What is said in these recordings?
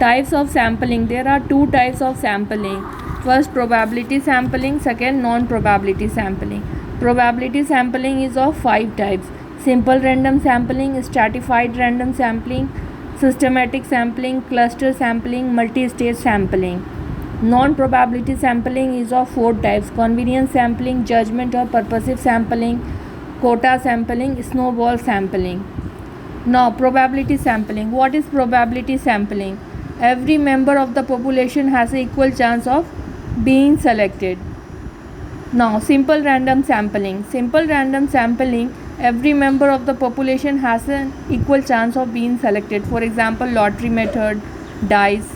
Types of sampling. There are two types of sampling. First, probability sampling. Second, non-probability sampling. Probability sampling is of 5 types: simple random sampling, stratified random sampling, systematic sampling, cluster sampling, multi-stage sampling. Non-probability sampling is of 4 types: convenience sampling, judgment or purposive sampling, quota sampling, snowball sampling. Now, probability sampling. What is probability sampling? Every member of the population has an equal chance of being selected. Now, simple random sampling. Simple random sampling, every member of the population has an equal chance of being selected. For example, lottery method, dice.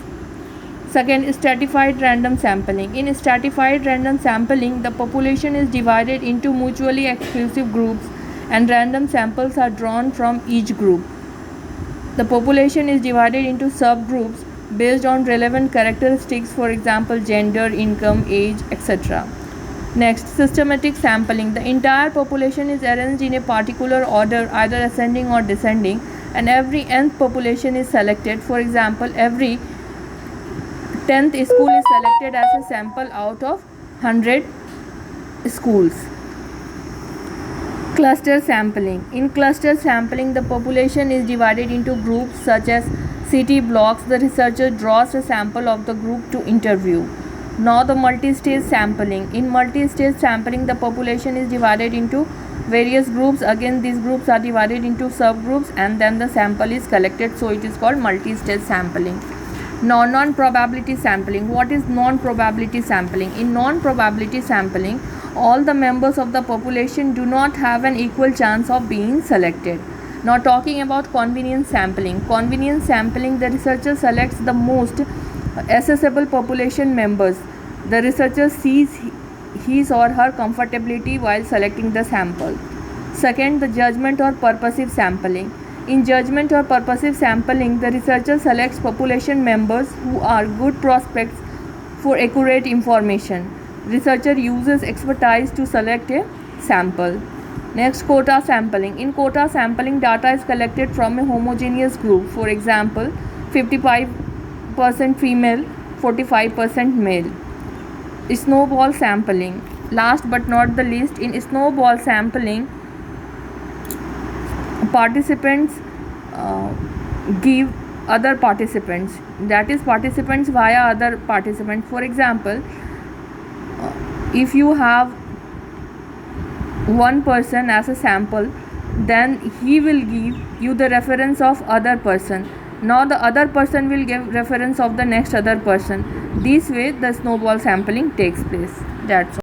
Second, stratified random sampling. In stratified random sampling, the population is divided into mutually exclusive groups and random samples are drawn from each group. The population is divided into subgroups based on relevant characteristics, for example, gender, income, age, etc. Next, systematic sampling. The entire population is arranged in a particular order, either ascending or descending, and every nth population is selected. For example, every 10th school is selected as a sample out of 100 schools. Cluster sampling. In cluster sampling, the population is divided into groups such as city blocks. The researcher draws a sample of the group to interview. Now, the multi-stage sampling. In multi-stage sampling, the population is divided into various groups. Again, these groups are divided into subgroups and then the sample is collected. So, it is called multi-stage sampling. Now, non-probability sampling. What is non-probability sampling? In non-probability sampling, all the members of the population do not have an equal chance of being selected. Now, talking about convenience sampling. Convenience sampling, the researcher selects the most accessible population members. The researcher sees his or her comfortability while selecting the sample. Second, the judgment or purposive sampling. In judgment or purposive sampling, the researcher selects population members who are good prospects for accurate information. Researcher uses expertise to select a sample. Next, quota sampling. In quota sampling, data is collected from a homogeneous group. For example, 55% female, 45% male. Snowball sampling. Last but not the least, in snowball sampling, participants give other participants, that is participants via other participants. For example, if you have one person as a sample, then he will give you the reference of other person. Now the other person will give reference of the next other person. This way the snowball sampling takes place. That's all.